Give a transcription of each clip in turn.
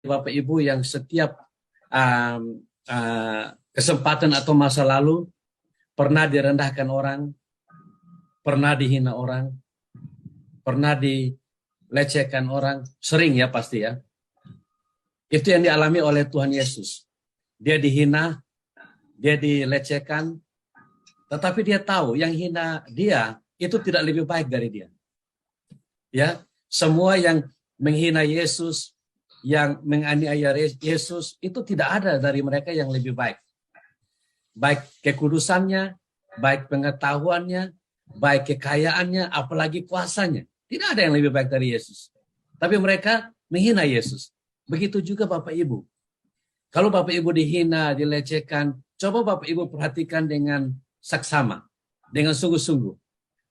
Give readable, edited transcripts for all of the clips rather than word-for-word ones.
Bapak Ibu yang setiap kesempatan atau masa lalu pernah direndahkan orang, pernah dihina orang, pernah dilecehkan orang, sering ya pasti ya. Itu yang dialami oleh Tuhan Yesus. Dia dihina, dia dilecehkan, tetapi dia tahu yang hina dia itu tidak lebih baik dari dia. Ya, semua yang menghina Yesus, yang menganiaya Yesus itu tidak ada dari mereka yang lebih baik. Baik kekudusannya, baik pengetahuannya, baik kekayaannya, apalagi kuasanya. Tidak ada yang lebih baik dari Yesus. Tapi mereka menghina Yesus. Begitu juga Bapak Ibu. Kalau Bapak Ibu dihina, dilecehkan, coba Bapak Ibu perhatikan dengan saksama, dengan sungguh-sungguh.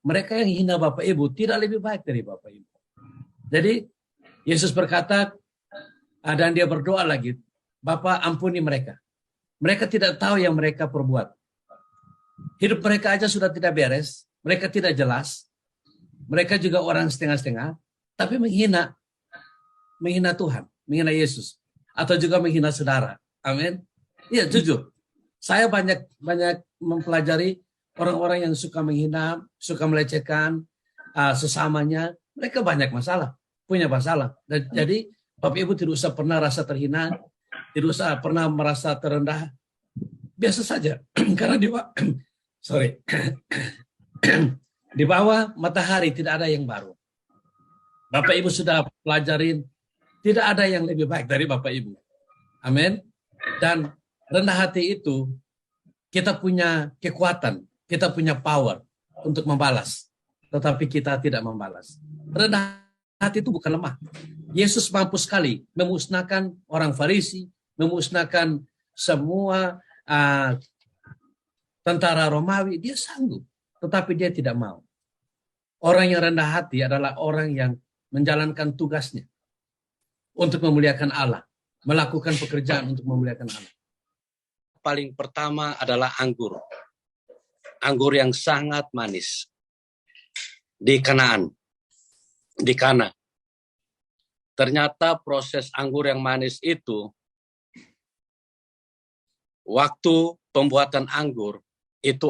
Mereka yang hina Bapak Ibu tidak lebih baik dari Bapak Ibu. Jadi Yesus berkata, dan dia berdoa lagi, Bapa ampuni mereka. Mereka tidak tahu yang mereka perbuat. Hidup mereka aja sudah tidak beres, mereka tidak jelas. Mereka juga orang setengah-setengah, tapi menghina Tuhan, menghina Yesus, atau juga menghina saudara. Amin. Iya, jujur. Saya banyak mempelajari orang-orang yang suka menghina, suka melecehkan sesamanya. Mereka banyak masalah, punya masalah. Dan jadi Bapak Ibu tidak usah pernah rasa terhina, tidak usah pernah merasa terendah. Biasa saja, karena di bawah matahari tidak ada yang baru. Bapak Ibu sudah pelajarin, tidak ada yang lebih baik dari Bapak Ibu. Amin. Dan rendah hati itu, kita punya kekuatan, kita punya power untuk membalas. Tetapi kita tidak membalas. Rendah hati itu bukan lemah. Yesus mampu sekali memusnahkan orang Farisi, memusnahkan semua tentara Romawi. Dia sanggup, tetapi dia tidak mau. Orang yang rendah hati adalah orang yang menjalankan tugasnya untuk memuliakan Allah, melakukan pekerjaan untuk memuliakan Allah. Paling pertama adalah anggur. Anggur yang sangat manis. Di Kanaan. Di Kana. Ternyata proses anggur yang manis itu, waktu pembuatan anggur, itu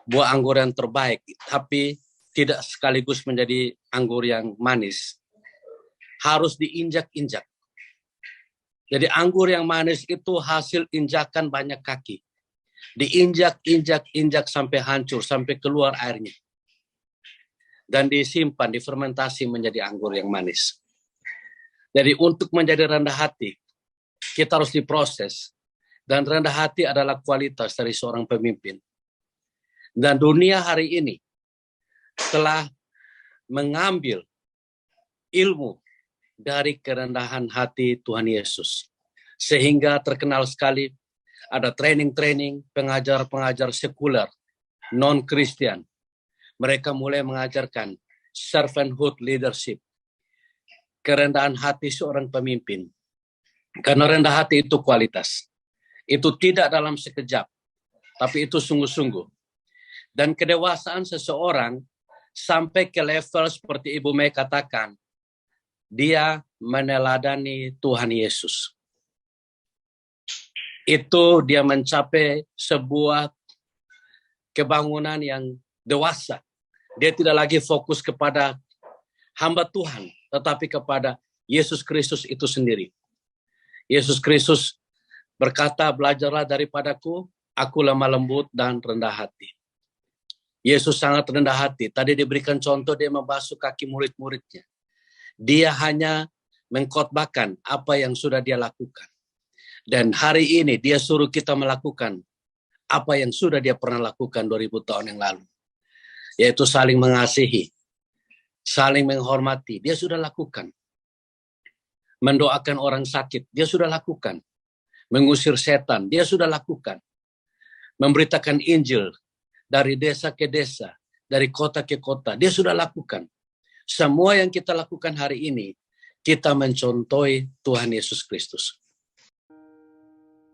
buah anggur yang terbaik, tapi tidak sekaligus menjadi anggur yang manis. Harus diinjak-injak. Jadi anggur yang manis itu hasil injakan banyak kaki. Diinjak sampai hancur, sampai keluar airnya. Dan disimpan, difermentasi menjadi anggur yang manis. Jadi untuk menjadi rendah hati, kita harus diproses. Dan rendah hati adalah kualitas dari seorang pemimpin. Dan dunia hari ini telah mengambil ilmu dari kerendahan hati Tuhan Yesus. Sehingga terkenal sekali ada training-training pengajar-pengajar sekuler, non-Christian. Mereka mulai mengajarkan servanthood leadership. Kerendahan hati seorang pemimpin. Karena rendah hati itu kualitas. Itu tidak dalam sekejap, tapi itu sungguh-sungguh. Dan kedewasaan seseorang sampai ke level seperti Ibu Mei katakan, dia meneladani Tuhan Yesus. Itu dia mencapai sebuah kebangunan yang dewasa. Dia tidak lagi fokus kepada hamba Tuhan, tetapi kepada Yesus Kristus itu sendiri. Yesus Kristus berkata, belajarlah daripadaku, aku lemah lembut dan rendah hati. Yesus sangat rendah hati. Tadi diberikan contoh, dia membasuh kaki murid-muridnya. Dia hanya mengkhotbahkan apa yang sudah dia lakukan. Dan hari ini dia suruh kita melakukan apa yang sudah dia pernah lakukan 2000 tahun yang lalu. Yaitu saling mengasihi, saling menghormati. Dia sudah lakukan. Mendoakan orang sakit, dia sudah lakukan. Mengusir setan, dia sudah lakukan. Memberitakan Injil dari desa ke desa, dari kota ke kota, dia sudah lakukan. Semua yang kita lakukan hari ini, kita mencontohi Tuhan Yesus Kristus.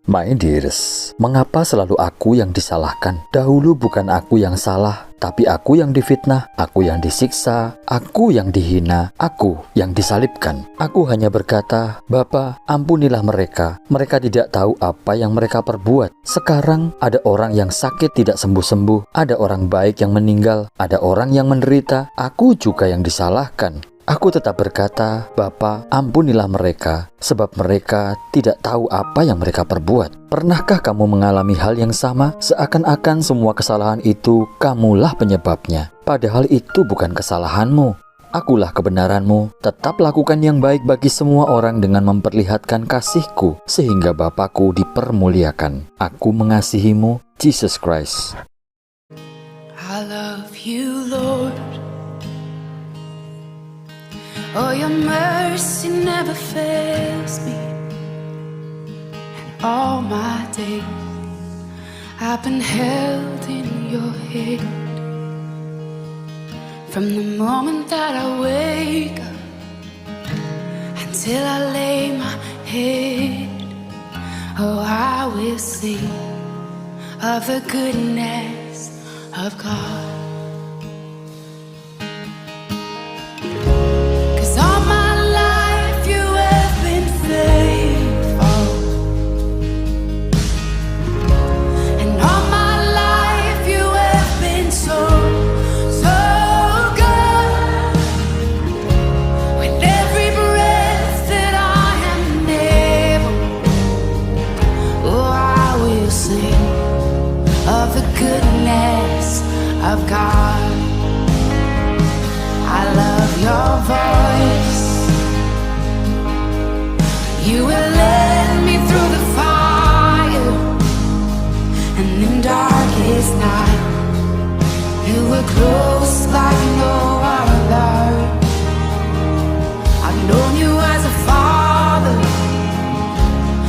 My dears, mengapa selalu aku yang disalahkan? Dahulu bukan aku yang salah, tapi aku yang difitnah, aku yang disiksa, aku yang dihina, aku yang disalibkan. Aku hanya berkata, Bapa, ampunilah mereka. Mereka tidak tahu apa yang mereka perbuat. Sekarang ada orang yang sakit tidak sembuh-sembuh, ada orang baik yang meninggal, ada orang yang menderita. Aku juga yang disalahkan. Aku tetap berkata, Bapa, ampunilah mereka, sebab mereka tidak tahu apa yang mereka perbuat. Pernahkah kamu mengalami hal yang sama? Seakan-akan semua kesalahan itu kamulah penyebabnya. Padahal itu bukan kesalahanmu. Akulah kebenaranmu. Tetap lakukan yang baik bagi semua orang dengan memperlihatkan kasihku, sehingga Bapakku dipermuliakan. Aku mengasihimu, Jesus Christ. I love you, Lord. Oh, your mercy never fails me. And all my days I've been held in your hand. From the moment that I wake up until I lay my head, oh, I will sing of the goodness of God. Of God, I love your voice. You will lead me through the fire, and in darkest night, you were close like no other. I've known you as a father,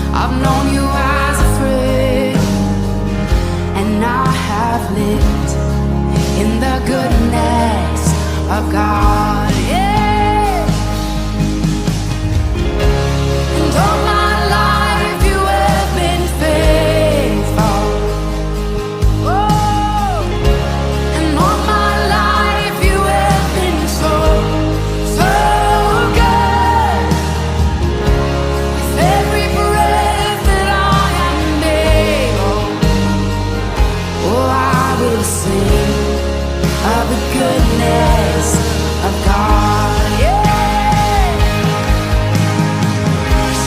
I've known you as a friend, and I have lived in the goodness of God, yeah. And all my life you have been faithful. Oh, and all my life you have been so, so good. With every breath that I am able, oh, I will sing of the goodness of God, yeah.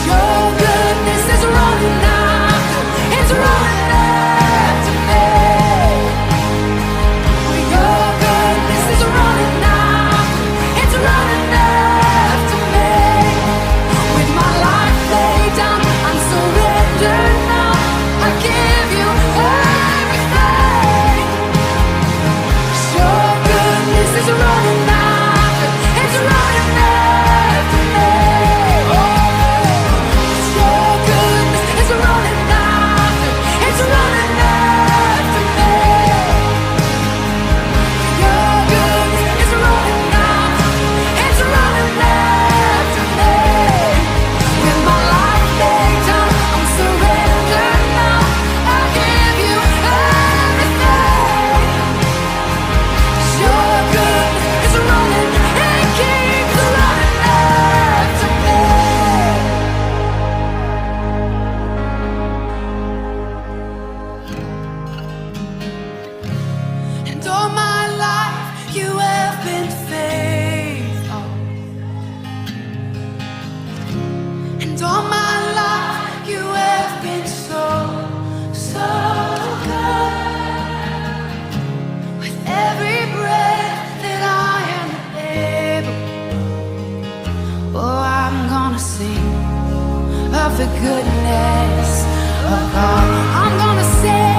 Your goodness is running after, it's running after me. Your goodness is running after, it's running after me. With my life laid down, I'm surrendered now. I give you everything. Your goodness is running after, it's running after me. Your goodness is running after, it's running after me. Your goodness is running after, it's running after me. With my life laid down, I'm surrendered now. I give you everything. Your goodness is running, it keeps running after me. And all my life you have been faithful. And all my life you have been so, so good. With every breath that I am able, oh, I'm gonna sing of the goodness of God. I'm gonna sing